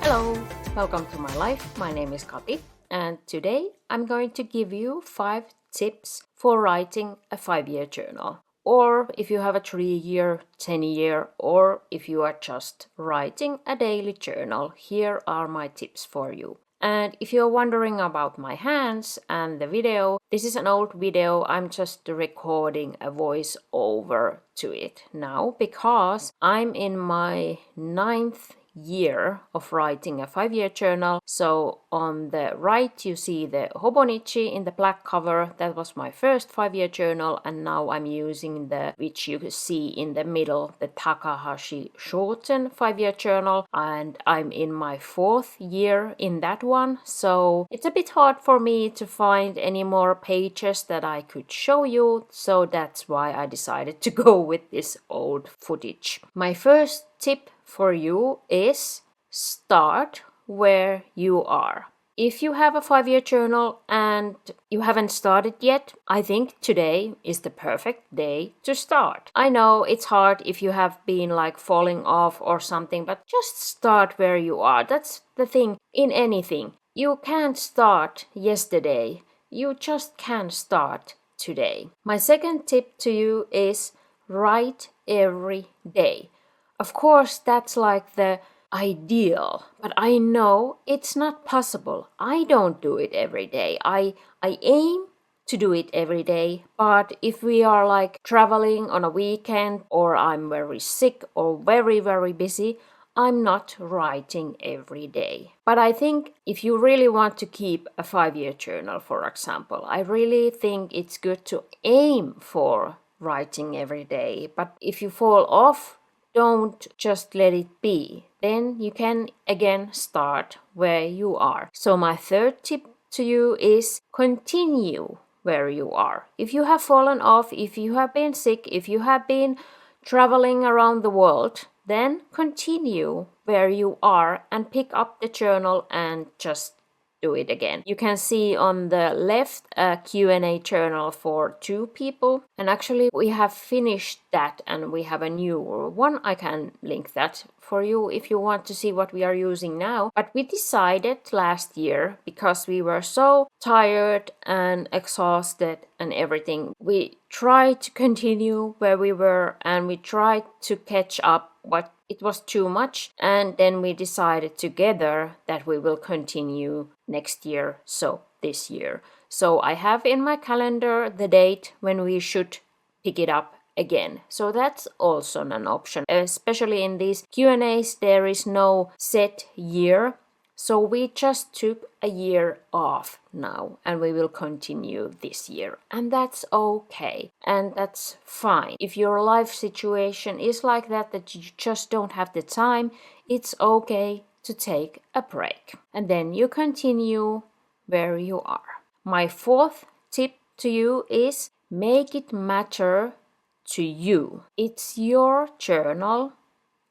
Hello, welcome to my life. My name is Kati, and today I'm going to give you 5 tips for writing a 5-year journal. Or if you have a 3-year, 10-year, or if you are just writing a daily journal, here are my tips for you. And if you're wondering about my hands and the video, this is an old video. I'm just recording a voice over to it now because I'm in my 9th year of writing a 5-year journal. So on the right you see the Hobonichi in the black cover. That was my first 5-year journal, and now I'm using the, which you see in the middle, the Takahashi shortened 5-year journal, and I'm in my 4th year in that one. So it's a bit hard for me to find any more pages that I could show you, so that's why I decided to go with this old footage. My first tip for you is start where you are. If you have a 5-year journal and you haven't started yet, I think today is the perfect day to start. I know it's hard if you have been like falling off or something, but just start where you are. That's the thing in anything. You can't start yesterday. You just can start today. My second tip to you is write every day. Of course, that's like the ideal, but I know it's not possible. I don't do it every day. I aim to do it every day, but if we are like traveling on a weekend or I'm very sick or very, very busy, I'm not writing every day. But I think if you really want to keep a 5-year journal, for example, I really think it's good to aim for writing every day. But if you fall off, don't just let it be. Then you can again start where you are. So my third tip to you is continue where you are. If you have fallen off, if you have been sick, if you have been traveling around the world, then continue where you are and pick up the journal and just do it again. You can see on the left a Q&A journal for 2 people, and actually we have finished that and we have a new one. I can link that for you if you want to see what we are using now. But we decided last year, because we were so tired and exhausted and everything, we tried to continue where we were and we tried to catch up what it was too much, and then we decided together that we will continue next year, so this year. So I have in my calendar the date when we should pick it up again. So that's also an option. Especially in these Q&As, there is no set year. So we just took a year off now and we will continue this year. And that's okay. And that's fine. If your life situation is like that you just don't have the time, it's okay to take a break. And then you continue where you are. My 4th tip to you is make it matter to you. It's your journal.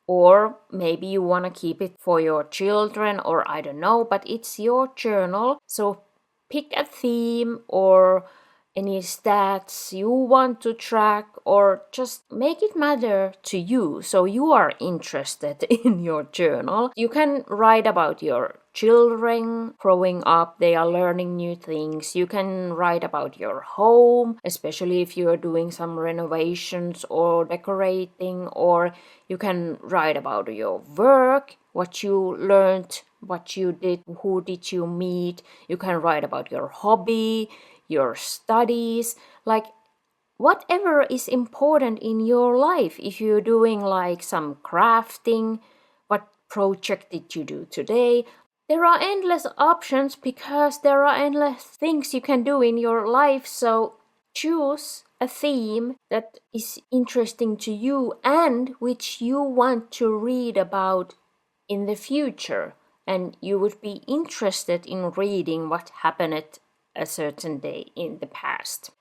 Or maybe you want to keep it for your children, or I don't know, but it's your journal. So pick a theme or any stats you want to track, or just make it matter to you so you are interested in your journal. You can write about your children growing up, they are learning new things. You can write about your home, especially if you are doing some renovations or decorating, or you can write about your work, what you learned, what you did, who did you meet. You can write about your hobby, your studies, like whatever is important in your life. If you're doing like some crafting, what project did you do today? There are endless options because there are endless things you can do in your life. So choose a theme that is interesting to you and which you want to read about in the future. And you would be interested in reading what happened a certain day in the past.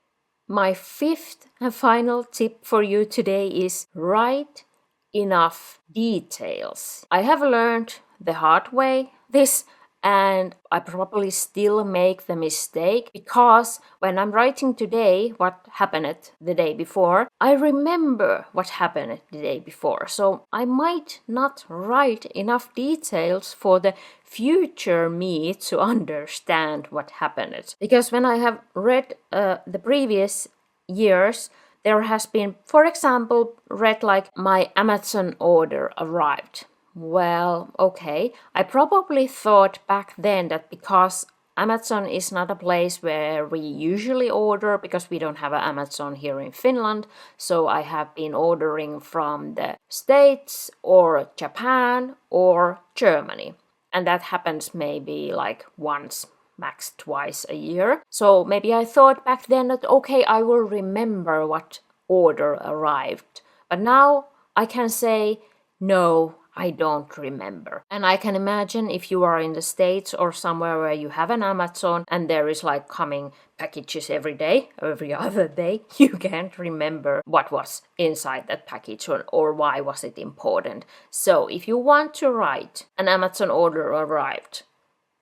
My 5th and final tip for you today is write enough details. I have learned the hard way this, And I probably still make the mistake because when I'm writing today what happened the day before, I remember what happened the day before. So I might not write enough details for the future me to understand what happened. Because when I have read the previous years, there has been, for example, read like my Amazon order arrived. Well, okay. I probably thought back then that because Amazon is not a place where we usually order because we don't have an Amazon here in Finland. So I have been ordering from the States or Japan or Germany. And that happens maybe like once, max twice a year. So maybe I thought back then that okay, I will remember what order arrived. But now I can say no, I don't remember. And I can imagine if you are in the States or somewhere where you have an Amazon and there is like coming packages every day, every other day, you can't remember what was inside that package or why was it important. So if you want to write an Amazon order arrived,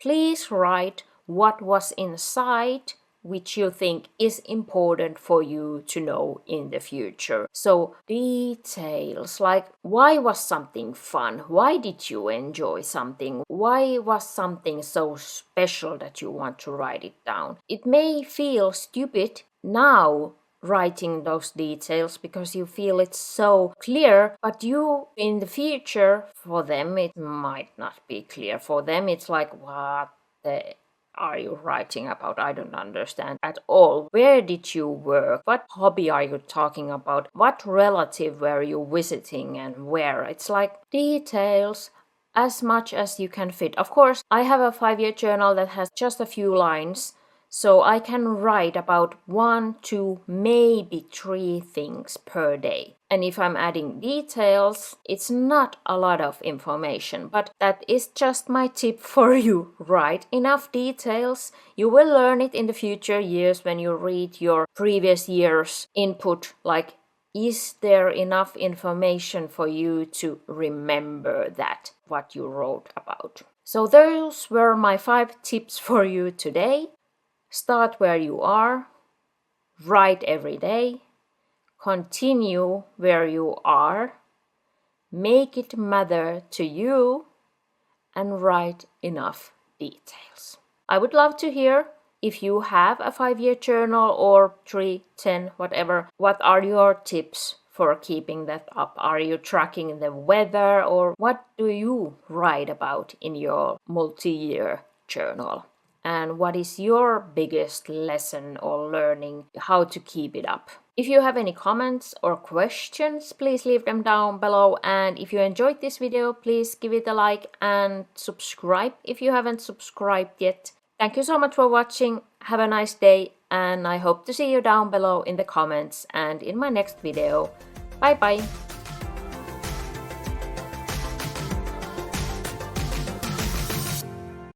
please write what was inside which you think is important for you to know in the future. So details like why was something fun? Why did you enjoy something? Why was something so special that you want to write it down? It may feel stupid now writing those details because you feel it's so clear, but you in the future, for them it might not be clear. For them it's like, what the are you writing about? I don't understand at all. Where did you work? What hobby are you talking about? What relative were you visiting and where? It's like details as much as you can fit. Of course, I have a 5-year journal that has just a few lines, so I can write about 1, 2, maybe 3 things per day. And if I'm adding details, it's not a lot of information, but that is just my tip for you. Write enough details. You will learn it in the future years when you read your previous year's input, like is there enough information for you to remember that, what you wrote about? So those were my 5 tips for you today. Start where you are, write every day, continue where you are, make it matter to you, and write enough details. I would love to hear if you have a 5-year journal or 3, 10, whatever. What are your tips for keeping that up? Are you tracking the weather or what do you write about in your multi-year journal? And what is your biggest lesson or learning how to keep it up? If you have any comments or questions, please leave them down below. And if you enjoyed this video, please give it a like and subscribe if you haven't subscribed yet. Thank you so much for watching. Have a nice day and I hope to see you down below in the comments and in my next video. Bye bye!